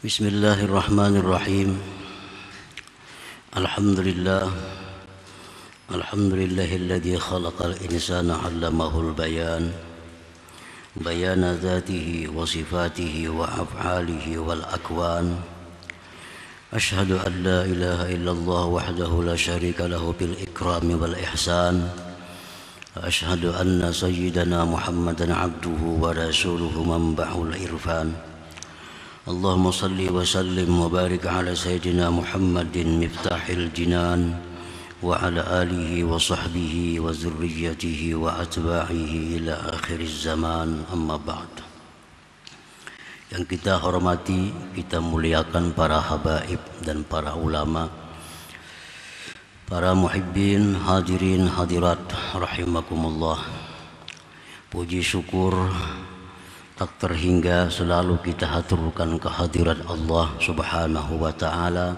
Bismillahirrahmanirrahim. Alhamdulillah. Alhamdulillahilladzi khalaqal insana 'allamahul bayan. Bayana dzatihi wa sifatihi wa af'alihi wal akwan. Ashhadu an la ilaha illallah wahdahu la syarika lahu bil ikrami wal ihsan. Ashhadu anna sayyidana Muhammadan 'abduhu wa rasuluhu manba'ul irfan. Allahumma salli wa sallim wa barik ala sayyidina Muhammadin miftahil jinan wa ala alihi wa sahbihi wa zurriyyatihi wa atba'ihi ila akhiriz zaman, amma ba'd. Yang kita hormati, kita muliakan para habaib dan para ulama, para muhibbin, hadirin, hadirat rahimakumullah. Puji syukur tak terhingga selalu kita haturkan kehadirat Allah Subhanahu wa ta'ala,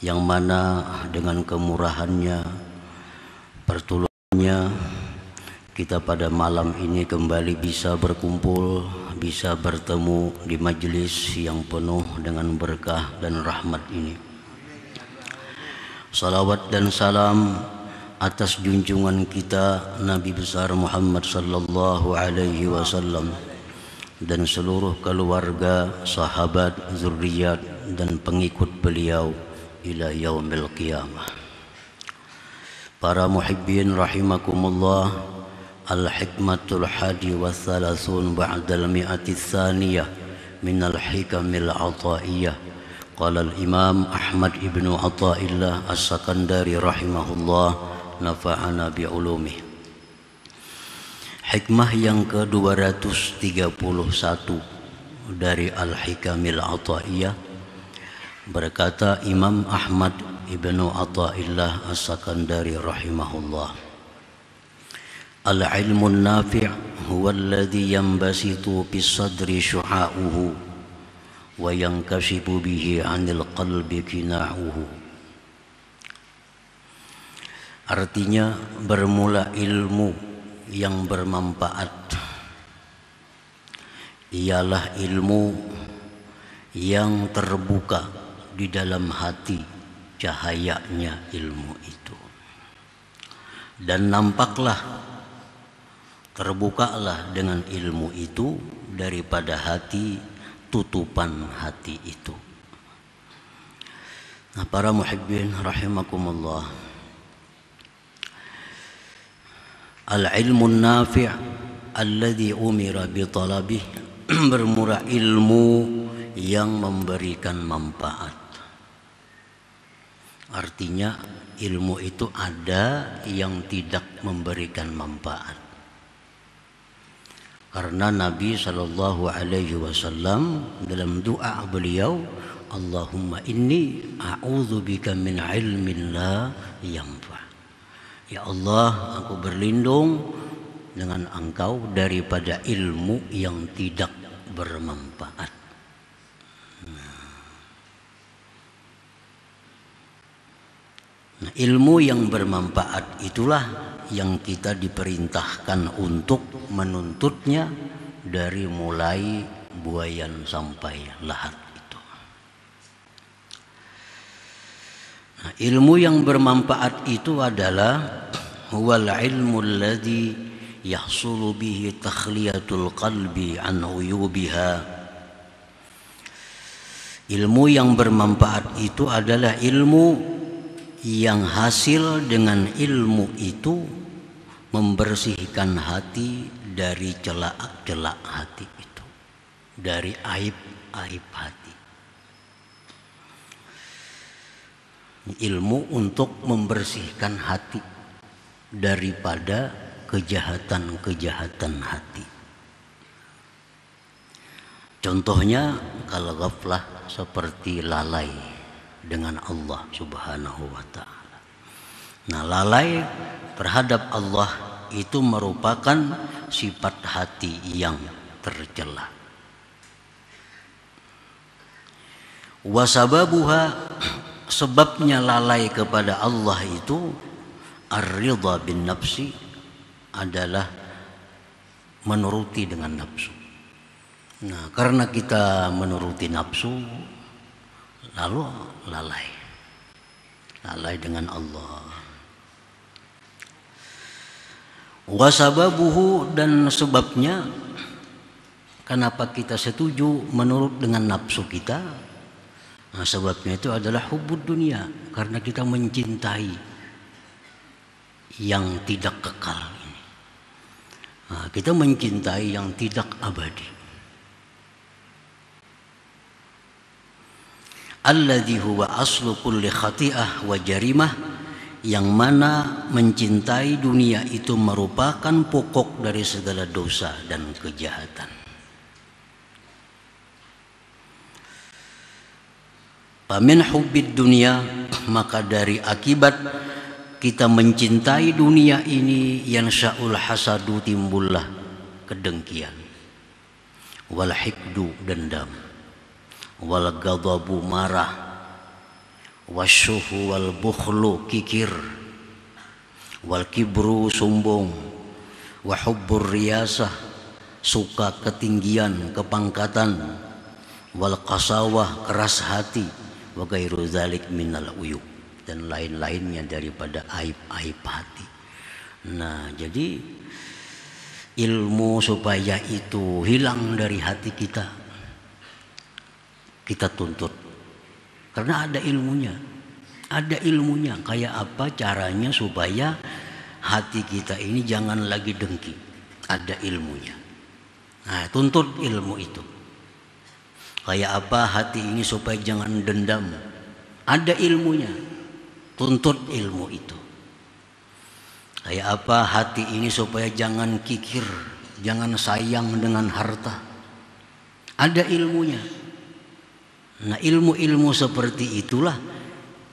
yang mana dengan kemurahannya, pertolongannya, kita pada malam ini kembali bisa berkumpul, bisa bertemu di majelis yang penuh dengan berkah dan rahmat ini. Salawat dan salam atas junjungan kita Nabi besar Muhammad sallallahu alaihi wasallam dan seluruh keluarga, sahabat, zurriyat dan pengikut beliau ila yaumil qiyamah. Para muhibbin rahimakumullah, al-hikmatul hadi wa thalathun ba'dal mi'ati tsaniyah minal hikamil ataiyah. Qala al-imam Ahmad ibnu Athaillah as-Sakandari rahimahullah, nafa'ana bi'ulumih. Hikmah yang ke-231 dari Al-Hikamil Ataiyah, berkata Imam Ahmad ibnu Athaillah as-Sakandari rahimahullah, al-ilmun nafi' huwa alladhi yanbasitu bis sadri syu'a'uhu wa yankashifu bihi 'anil qalbi kina'uhu. Artinya, bermula ilmu yang bermanfaat ialah ilmu yang terbuka di dalam hati cahayanya ilmu itu, dan nampaklah, terbukalah dengan ilmu itu daripada hati tutupan hati itu. Nah, para muhibbin rahimakumullah, al-ilmun nafi' alladhi umira bitalabih, bermula ilmu yang memberikan manfaat. Artinya ilmu itu ada yang tidak memberikan manfaat. Karena Nabi sallallahu alaihi wasallam dalam doa beliau, Allahumma inni a'udzubika min ilmin la yanfa'. Ya Allah, aku berlindung dengan Engkau daripada ilmu yang tidak bermanfaat. Nah, ilmu yang bermanfaat itulah yang kita diperintahkan untuk menuntutnya dari mulai buayan sampai lahat itu. Nah, ilmu yang bermanfaat itu adalah huwal ilmu alladhi yahsulu bihi takhliyatul qalbi an uyubiha. Ilmu yang bermanfaat itu adalah ilmu yang hasil dengan ilmu itu membersihkan hati dari celak-celak hati itu, dari aib-aib hati. Ilmu untuk membersihkan hati daripada kejahatan-kejahatan hati. Contohnya, kalau ghaflah seperti lalai dengan Allah Subhanahu wa ta'ala. Nah, lalai terhadap Allah itu merupakan sifat hati yang tercela. Wasababuha, sebabnya lalai kepada Allah itu, ar-ridha bin nafsi, adalah menuruti dengan nafsu. Nah, karena kita menuruti nafsu, lalu lalai dengan Allah. Wasababuhu, dan sebabnya kenapa kita setuju menurut dengan nafsu kita. Nah, sebabnya itu adalah hubbud dunia, karena kita mencintai yang tidak kekal ini. Nah, kita mencintai yang tidak abadi. Alladzi huwa aslu kulli khati'ah wa jarimah, yang mana mencintai dunia itu merupakan pokok dari segala dosa dan kejahatan. Famin hubbid dunia, maka dari akibat kita mencintai dunia ini, yansha'ul hasadu, timbullah kedengkian, wal hikdu, dendam, wal ghadabu, marah, wasyuhu wal bukhlu, kikir, wal kibru, sombong, wa hubbur riyasah, suka ketinggian, kepangkatan, wal qasawah, keras hati, wa ghairu dzalik minal uyub, dan lain-lainnya daripada aib-aib hati. Nah, jadi ilmu supaya itu hilang dari hati kita tuntut, karena ada ilmunya. Kayak apa caranya supaya hati kita ini jangan lagi dengki, ada ilmunya. Nah, tuntut ilmu itu. Kayak apa hati ini supaya jangan dendam, ada ilmunya, tuntut ilmu itu. Kayak apa hati ini supaya jangan kikir, jangan sayang dengan harta, ada ilmunya. Nah, ilmu-ilmu seperti itulah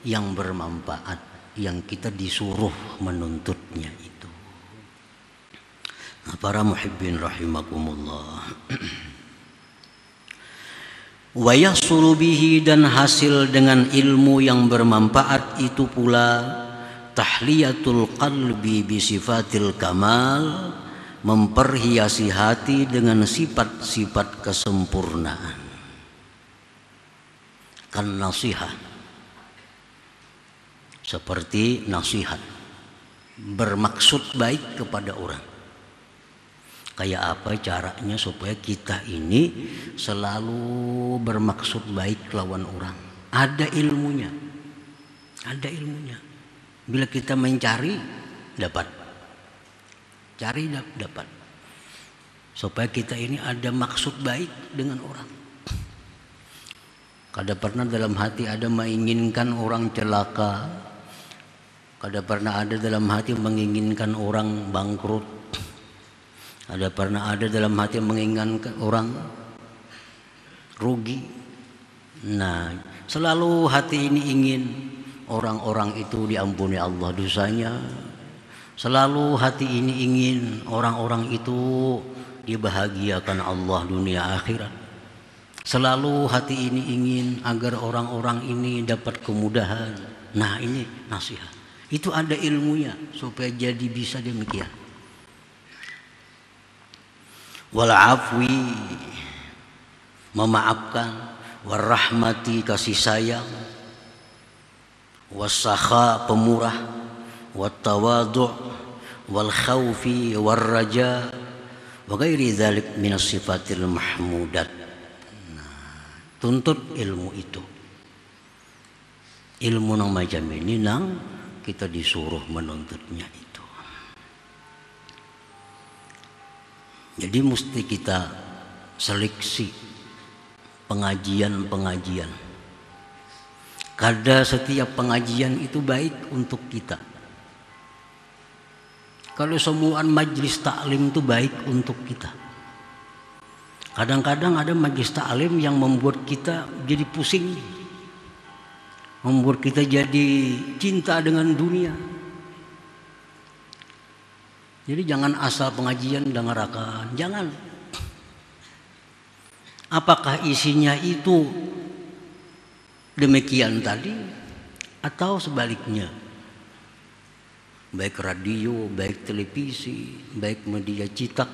yang bermanfaat, yang kita disuruh menuntutnya itu. Nah, para muhibbin rahimakumullah. Wa yahsulu bihi, dan hasil dengan ilmu yang bermanfaat itu pula tahliyatul qalbi bi sifatil kamal, memperhiasi hati dengan sifat-sifat kesempurnaan. Kan nasihat, seperti nasihat bermaksud baik kepada orang. Kayak apa caranya supaya kita ini selalu bermaksud baik lawan orang? Ada ilmunya. Bila kita mencari, dapat. Cari, dapat. Supaya kita ini ada maksud baik dengan orang. Kada pernah dalam hati ada menginginkan orang celaka. Kada pernah ada dalam hati menginginkan orang bangkrut. Ada pernah ada dalam hati menginginkan orang rugi. Nah, selalu hati ini ingin orang-orang itu diampuni Allah dosanya. Selalu hati ini ingin orang-orang itu dibahagiakan Allah dunia akhirat. Selalu hati ini ingin agar orang-orang ini dapat kemudahan. Nah, ini nasihat. Itu ada ilmunya supaya jadi bisa demikian. Wal afwi, memaafkan, war rahmati, kasih sayang, was sakha, pemurah, wat tawadhu, wal khaufi war raja, wa ghairi dzalik minas sifatil mahmudat. Nah, tuntut ilmu itu. Ilmu nang macam ini nang kita disuruh menuntutnya itu. Jadi mesti kita seleksi pengajian-pengajian. Kada setiap pengajian itu baik untuk kita. Kalau semua majlis taklim itu baik untuk kita. Kadang-kadang ada majlis taklim yang membuat kita jadi pusing, membuat kita jadi cinta dengan dunia. Jadi jangan asal pengajian dengarkan, jangan. Apakah isinya itu demikian tadi atau sebaliknya? Baik radio, baik televisi, baik media cetak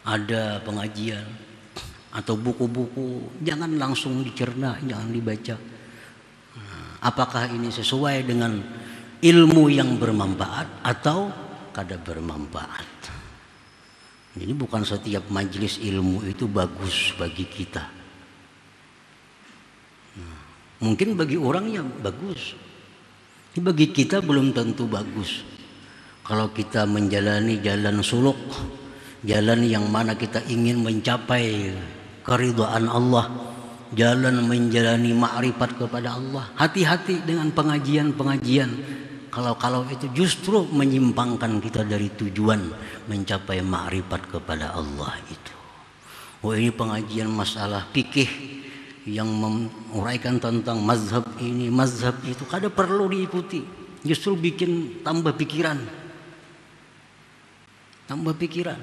ada pengajian, atau buku-buku, jangan langsung dicerna, jangan dibaca. Apakah ini sesuai dengan ilmu yang bermanfaat atau kada bermanfaat? Jadi bukan setiap majelis ilmu itu bagus bagi kita. Mungkin bagi orangnya bagus, bagi kita belum tentu bagus. Kalau kita menjalani jalan suluk, jalan yang mana kita ingin mencapai keridhaan Allah, jalan menjalani ma'rifat kepada Allah, hati-hati dengan pengajian-pengajian. Kalau itu justru menyimpangkan kita dari tujuan mencapai ma'rifat kepada Allah itu. Oh, ini pengajian masalah fikih yang menguraikan tentang mazhab ini, mazhab itu, kada perlu diikuti. Justru bikin tambah pikiran. Tambah pikiran.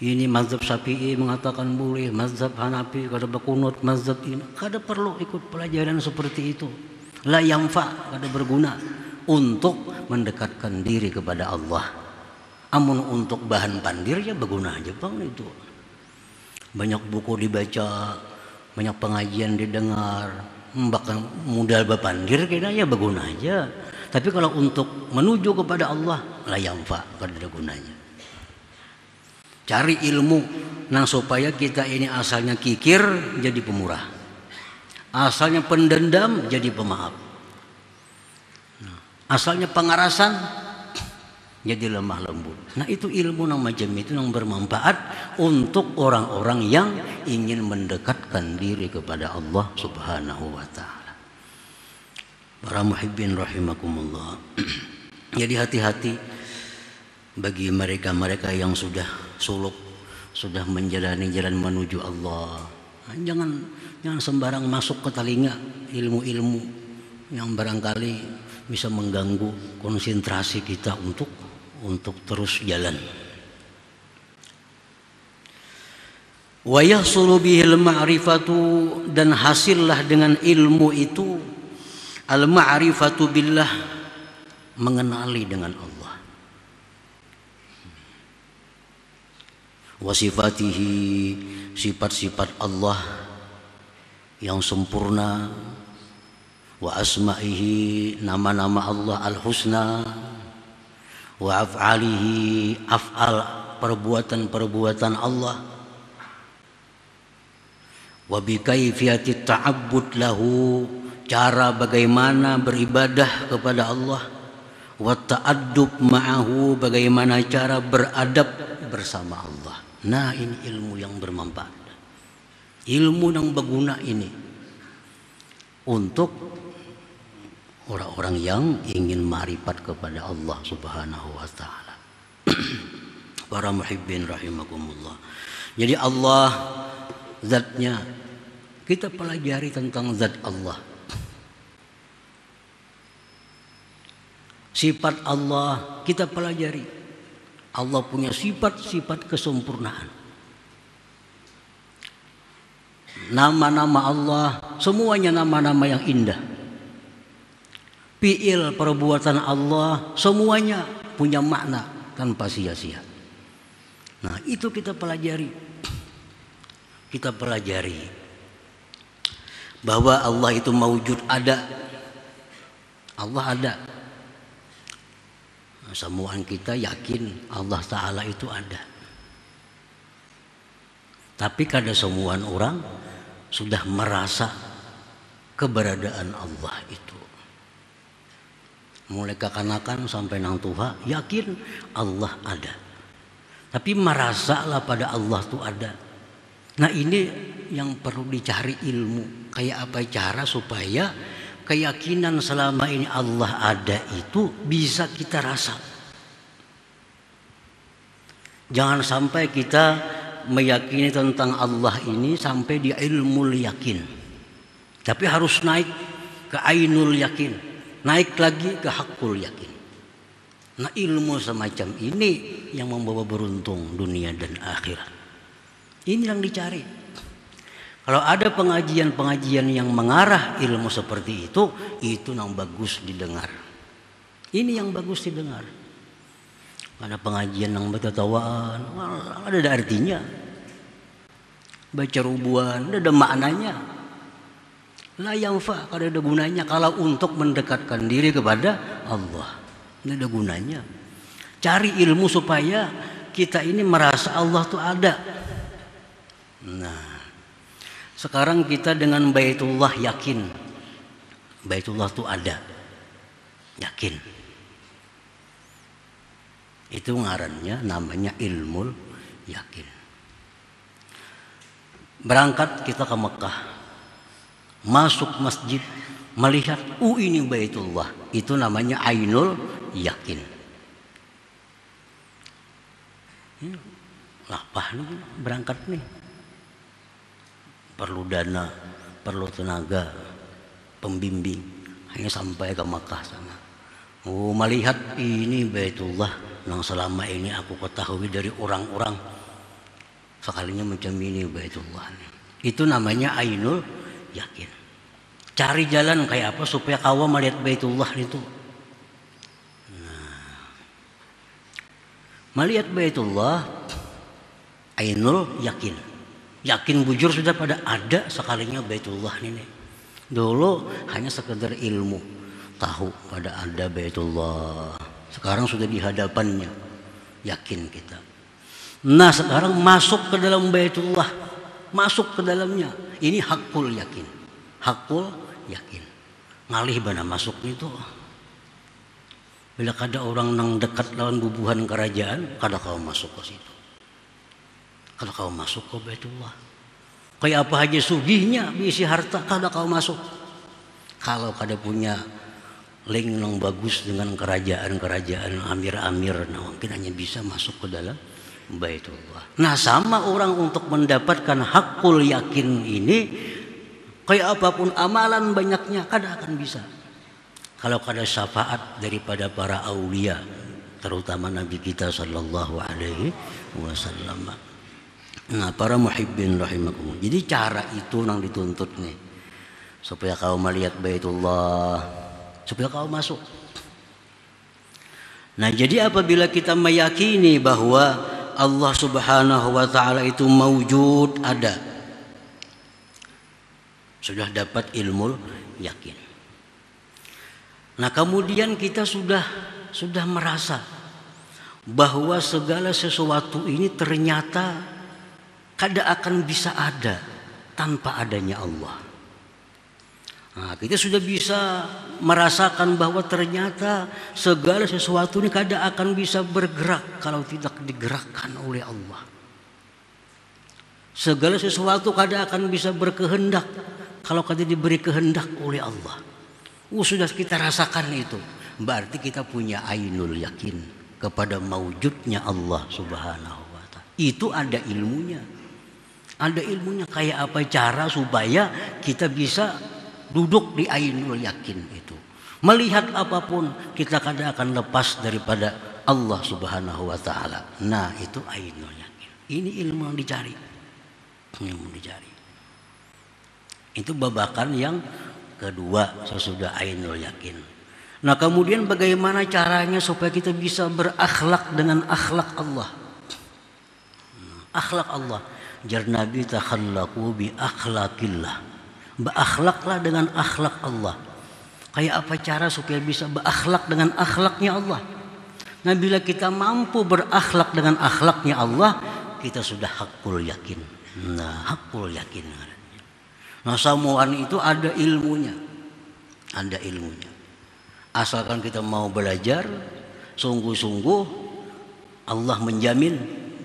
Ini mazhab Syafi'i mengatakan boleh, mazhab Hanafi kada berkunut, mazhab ini kada perlu ikut pelajaran seperti itu. La yanfa, kada berguna untuk mendekatkan diri kepada Allah. Amun untuk bahan pandir ya berguna aja bang itu. Banyak buku dibaca, banyak pengajian didengar, bahkan modal berpandir kayaknya ya berguna aja. Tapi kalau untuk menuju kepada Allah, la yanfa, kada ada gunanya. Cari ilmu nang supaya kita ini asalnya kikir jadi pemurah, asalnya pendendam jadi pemaaf, asalnya pengarasan jadi lemah lembut. Nah itu ilmu nang macam itu yang bermanfaat untuk orang-orang yang ingin mendekatkan diri kepada Allah Subhanahu wa ta'ala. Para muhibbin rahimakumullah. Jadi hati-hati bagi mereka-mereka yang sudah suluk, sudah menjalani jalan menuju Allah. Jangan sembarang masuk ke telinga ilmu-ilmu yang barangkali bisa mengganggu konsentrasi kita untuk terus jalan. Wa yahsulu bihil ma'rifatu, dan hasillah dengan ilmu itu al ma'rifatu billah, mengenali dengan Allah. Wa sifatihi, sifat-sifat Allah yang sempurna, wa asma'ihi, nama-nama Allah al-husna, wa af'alihi, af'al, perbuatan-perbuatan Allah, wa bi kaifiyati ta'abbud lahu, cara bagaimana beribadah kepada Allah, wa ta'addub ma'ahu, bagaimana cara beradab bersama Allah. Nah ini ilmu yang bermanfaat, ilmu yang berguna ini untuk orang-orang yang ingin ma'rifat kepada Allah Subhanahu wa ta'ala. Para muhibbin rahimakumullah. Jadi Allah zatnya, kita pelajari tentang zat Allah. Sifat Allah kita pelajari. Allah punya sifat-sifat kesempurnaan. Nama-nama Allah semuanya nama-nama yang indah. Fi'il, perbuatan Allah semuanya punya makna tanpa sia-sia. Nah itu kita pelajari. Kita pelajari bahwa Allah itu maujud, ada. Allah ada. Semua kita yakin Allah Ta'ala itu ada. Tapi kada semua orang sudah merasa keberadaan Allah itu. Mulai kekanakan sampai nang tua yakin Allah ada. Tapi merasalah pada Allah itu ada. Nah ini yang perlu dicari ilmu. Kayak apa cara supaya keyakinan selama ini Allah ada itu bisa kita rasa. Jangan sampai kita meyakini tentang Allah ini sampai di ilmu yakin. Tapi harus naik ke ainul yakin, naik lagi ke hakul yakin. Nah ilmu semacam ini yang membawa beruntung dunia dan akhirat. Ini yang dicari. Kalau ada pengajian-pengajian yang mengarah ilmu seperti itu yang bagus didengar. Ini yang bagus didengar. Ada pengajian yang bertatawaan, ada artinya. baca rubuan, tidak ada maknanya. La yanfa, kalau ada gunanya kalau untuk mendekatkan diri kepada Allah. Tidak ada gunanya. Cari ilmu supaya kita ini merasa Allah tuh ada. Nah, sekarang kita dengan Baitullah yakin. Baitullah tuh ada. Yakin. Itu ngarannya namanya ilmu yakin. Berangkat kita ke Mekah. Masuk masjid, melihat ini Baitullah, itu namanya ainul yakin. Lapah nih berangkat nih, perlu dana, perlu tenaga, pembimbing, hanya sampai ke Makkah sana. Melihat ini Baitullah yang selama ini aku ketahui dari orang-orang, sekalinya macam ini Baitullah nih. Itu namanya ainul yakin. Cari jalan kayak apa supaya kau melihat Baitullah itu. Nah, melihat Baitullah ainul yakin. Yakin bujur sudah pada ada sekalinya Baitullah ini. Dulu hanya sekedar ilmu, tahu pada ada Baitullah. Sekarang sudah di hadapannya, yakin kita. Nah, sekarang masuk ke dalam Baitullah, masuk ke dalamnya. Ini hakul yakin. Hakul yakin. Ngalih bana masuk itu. Bila ada orang nang dekat lawan bubuhan kerajaan, kada kau masuk ke situ. Kada kau masuk ke Baitullah. Kayak apa aja sugihnya, bisi harta, kada kau masuk. Kalau kada punya link nang bagus dengan kerajaan-kerajaan, amir-amir, nah mungkin hanya bisa masuk ke dalam Baitullah. Nah, sama orang untuk mendapatkan hakul yakin ini, kayak apapun amalan banyaknya kada akan bisa. Kalau kada syafaat daripada para aulia, terutama Nabi kita sallallahu alaihi wasallam. Nah, para muhibbin rahimakumullah. Jadi cara itu yang dituntut nih, supaya kau melihat Baitullah, supaya kau masuk. Nah, jadi apabila kita meyakini bahwa Allah Subhanahu wa taala itu maujud, ada, sudah dapat ilmu yakin. Nah, kemudian kita sudah merasa bahwa segala sesuatu ini ternyata kada akan bisa ada tanpa adanya Allah. Nah, kita sudah bisa merasakan bahwa ternyata segala sesuatu ini kada akan bisa bergerak kalau tidak digerakkan oleh Allah. Segala sesuatu kada akan bisa berkehendak kalau kada diberi kehendak oleh Allah. Sudah kita rasakan itu. Berarti kita punya ainul yakin kepada maujudnya Allah Subhanahu wa taala. Itu ada ilmunya. Ada ilmunya kayak apa cara supaya kita bisa duduk di ainul yakin itu. Melihat apapun kita kada akan lepas daripada Allah Subhanahu wa taala. Nah, itu ainul yakin. Ini ilmu yang dicari. Ilmu dicari. Itu babakan yang kedua sesudah ainul yakin. Nah, kemudian bagaimana caranya supaya kita bisa berakhlak dengan akhlak Allah? Akhlak Allah. Jar Nabi takhallaqu bi akhlaqillah. Berakhlaklah dengan akhlak Allah. Kayak apa cara supaya bisa berakhlak dengan akhlaknya Allah? Nah, bila kita mampu berakhlak dengan akhlaknya Allah, kita sudah hakul yakin. Nah, hakul yakin. Nah, semuaan itu ada ilmunya. Ada ilmunya. Asalkan kita mau belajar sungguh-sungguh, Allah menjamin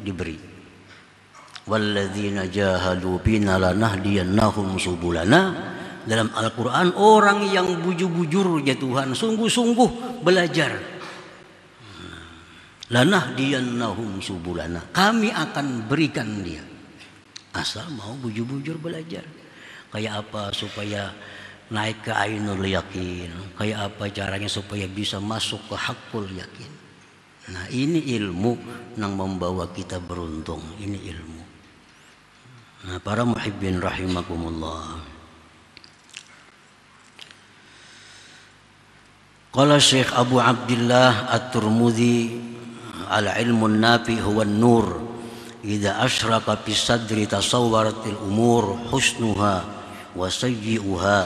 diberi. Walladzina jahadu fina lanahdiyannahum subulana. Dalam Al-Quran, orang yang bujur-bujur ya Tuhan, sungguh-sungguh belajar, lanahdiyannahum subulana, kami akan berikan dia, asal mau bujur-bujur belajar. Kayak apa supaya naik ke ainul yakin, kayak apa caranya supaya bisa masuk ke hakul yakin. Nah, ini ilmu yang membawa kita beruntung. Ini ilmu. Nah, para muhibbin rahimakumullah. Qala Syekh Abu Abdullah At-Tirmidzi, al-ilmu an-nafi huwa an-nur idza asyraka fis sadri tasawwaratil umur husnuha wa sayyi'uha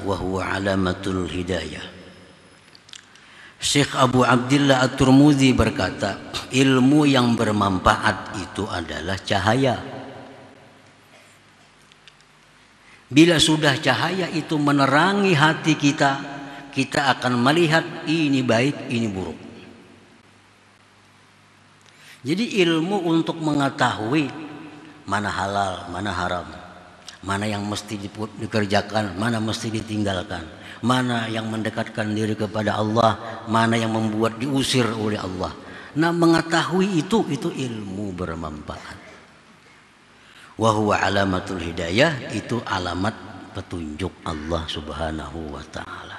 wa huwa alamatul hidayah. Syekh Abu Abdillah At-Tirmidzi berkata, ilmu yang bermanfaat itu adalah cahaya. Bila sudah cahaya itu menerangi hati kita, kita akan melihat ini baik, ini buruk. Jadi ilmu untuk mengetahui mana halal, mana haram, mana yang mesti dikerjakan, mana mesti ditinggalkan, mana yang mendekatkan diri kepada Allah, mana yang membuat diusir oleh Allah. Nah, mengetahui itu ilmu bermanfaat. Wa huwa alamatul hidayah, itu alamat petunjuk Allah Subhanahu wa taala.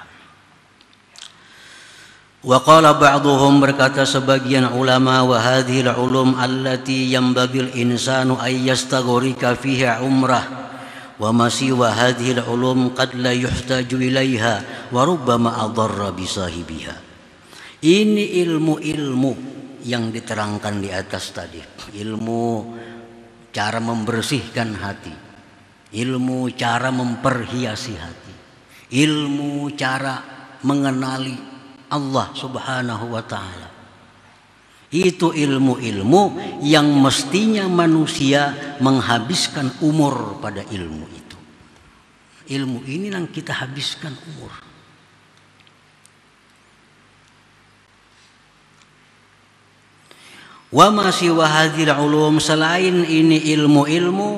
Wa qala ba'dhum, berkata sebagian ulama, wa hadhil ulum allati yanbaghi al-insanu ay yastaghrika fiha umrah wa ma siwa hadhil ulum qad la yuhtaju ilaiha wa rubbama adarra bi sahibiha. Ini ilmu-ilmu yang diterangkan di atas tadi, ilmu cara membersihkan hati, ilmu cara memperhiasi hati, ilmu cara mengenali Allah Subhanahu wa ta'ala. Itu ilmu-ilmu yang mestinya manusia menghabiskan umur pada ilmu itu. Ilmu ini yang kita habiskan umur. Wa ma siwa hadhil ulum, selain ini ilmu-ilmu,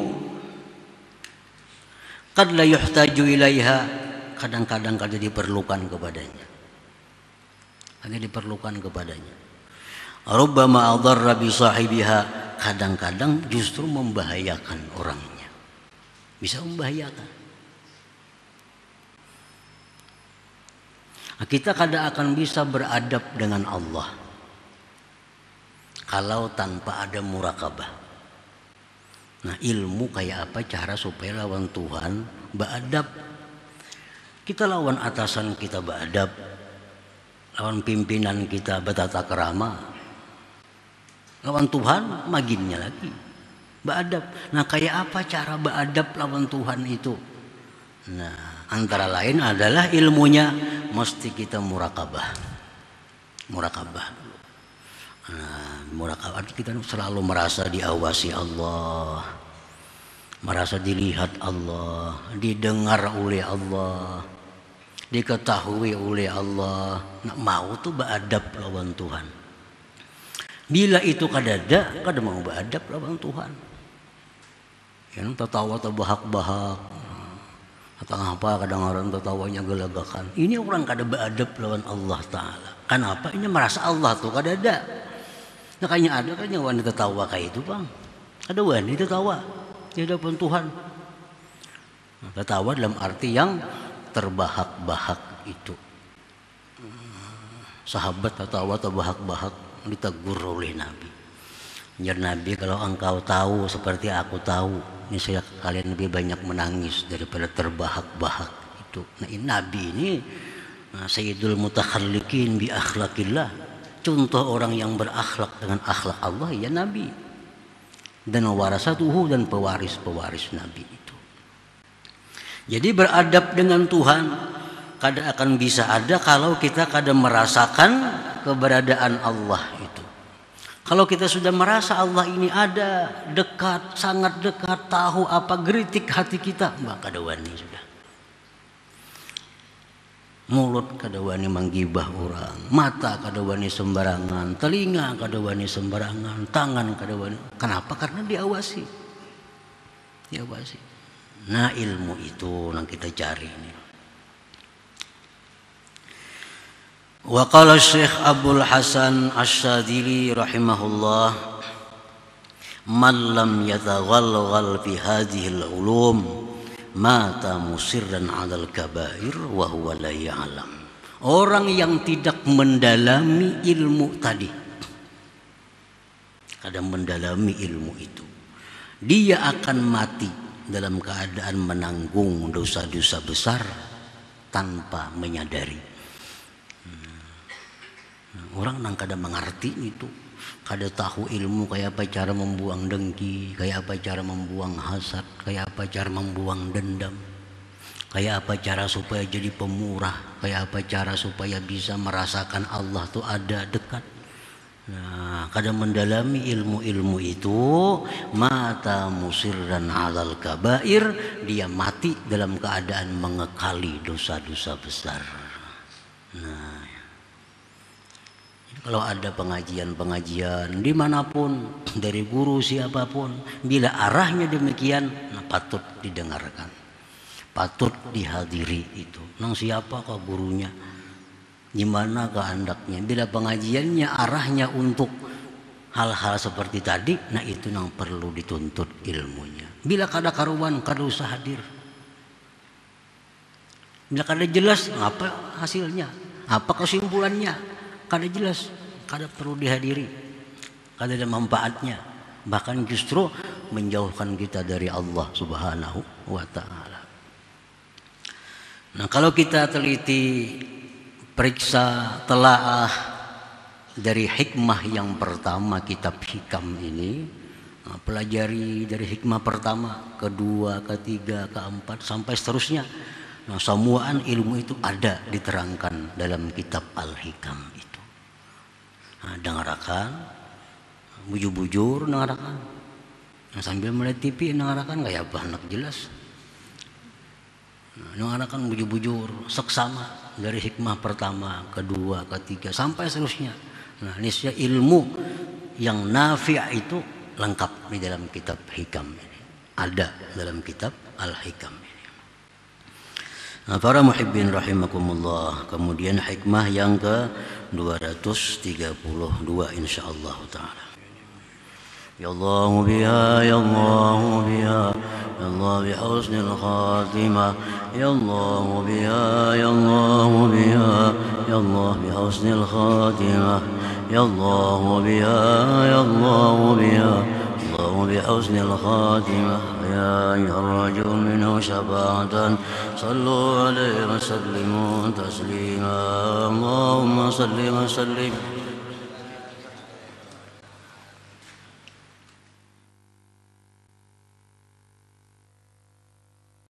qad la yuhtaju ilaiha, kadang-kadang kada diperlukan kepadanya. Hanya diperlukan kepadanya. Rubbama adarra bi sahibiha, kadang-kadang justru membahayakan orangnya. Bisa membahayakan. Nah, kita kada akan bisa beradab dengan Allah kalau tanpa ada muraqabah. Nah, ilmu kayak apa cara supaya lawan Tuhan beradab? Kita lawan atasan kita beradab, lawan pimpinan kita bertata kerama, lawan Tuhan maginnya lagi beradab. Nah, kayak apa cara beradab lawan Tuhan itu? Nah, antara lain adalah ilmunya mesti kita muraqabah. Muraqabah. Nah, muraqabah kita selalu merasa diawasi Allah, merasa dilihat Allah, didengar oleh Allah, diketahui oleh Allah. Nak mau tuh beradab lawan Tuhan. Bila itu kadada mau beradab lawan Tuhan. Yang tertawa terbahak-bahak, atau apa kadang orang tertawanya gelagakan. Ini orang kada beradab lawan Allah Ta'ala. Kenapa? Ini merasa Allah tuh kadada. Nah, kayaknya ada kan yang wanita tawa kayak itu, Bang. Ada wanita tawa di hadapan Tuhan. Nah, tertawa dalam arti yang terbahak-bahak itu. Sahabat tertawa terbahak-bahak ditegur oleh Nabi. Ya Nabi, kalau engkau tahu seperti aku tahu, niscaya kalian lebih banyak menangis daripada terbahak-bahak itu. Nah, ini Nabi ini Sayyidul Mutakhalliqin bi akhlaqillah. Contoh orang yang berakhlak dengan akhlak Allah, ya Nabi. Dan warasatuhu, dan pewaris-pewaris Nabi itu. Jadi beradab dengan Tuhan kada akan bisa ada kalau kita kada merasakan keberadaan Allah itu. Kalau kita sudah merasa Allah ini ada, dekat, sangat dekat, tahu apa geritik hati kita, maka kada wani sudah. Mulut kada wani manggibah orang, mata kada wani sembarangan, telinga kada wani sembarangan, tangan kada wani. Kenapa? Karena diawasi. Diawasi. Nah, ilmu itu yang kita cari ini. Wa qala Syekh Abdul Hasan Asy-Syadzili rahimahullah, man lam yataghalghal fi hadhil ulum mata musirran 'alal kabair wa huwa la ya'lam. Orang yang tidak mendalami ilmu tadi, kadang mendalami ilmu itu, dia akan mati dalam keadaan menanggung dosa-dosa besar tanpa menyadari. Orang yang kadang mengerti itu, Kada tahu ilmu kayak apa cara membuang dengki, kayak apa cara membuang hasad, kayak apa cara membuang dendam, kayak apa cara supaya jadi pemurah, kayak apa cara supaya bisa merasakan Allah tuh ada dekat. Nah, kadang mendalami ilmu-ilmu itu, mata musirran alal kabair, dia mati dalam keadaan mengekali dosa-dosa besar. Nah, kalau ada pengajian-pengajian dimanapun dari guru siapapun, bila arahnya demikian, nah, patut didengarkan, patut dihadiri itu. Nang siapa kok gurunya? Gimana kehendaknya? Bila pengajiannya arahnya untuk hal-hal seperti tadi, nah itu yang perlu dituntut ilmunya. Bila kada karuan, kada usah hadir. Bila kada jelas, apa hasilnya? Apa kesimpulannya? Kada jelas, kada perlu dihadiri, kada ada manfaatnya, bahkan justru menjauhkan kita dari Allah Subhanahu wa Ta'ala. Nah, kalau kita teliti, periksa, telaah dari hikmah yang pertama kitab Hikam ini, nah, pelajari dari hikmah pertama, kedua, ketiga, keempat sampai seterusnya. Nah, semuaan ilmu itu ada diterangkan dalam kitab Al-Hikam itu. Nah, dengarkan, bujur-bujur dengarkan. Nah, sambil melihat TV dengarkan kayak apa anak jelas. Nah, dengarkan bujur-bujur seksama dari hikmah pertama, kedua, ketiga sampai seterusnya. Nah, niscaya ilmu yang nafi' itu lengkap di dalam kitab Hikam ini. Ada dalam kitab Al-Hikam ini. Nah, para muhibbin rahimakumullah, kemudian hikmah yang ke-232 insyaallah taala. Ya Allah biha, ya Allah biha, ya Allah bi husnil khatimah, ya Allah biha, ya Allah biha, ya Allah bi husnil khatimah, ya Allah biha, ya Allah biha, Allah bi husnil khatimah. يا أيها الرجل منه شفاعة صلوا عليه وسلموا تسليما اللهم صل وسلم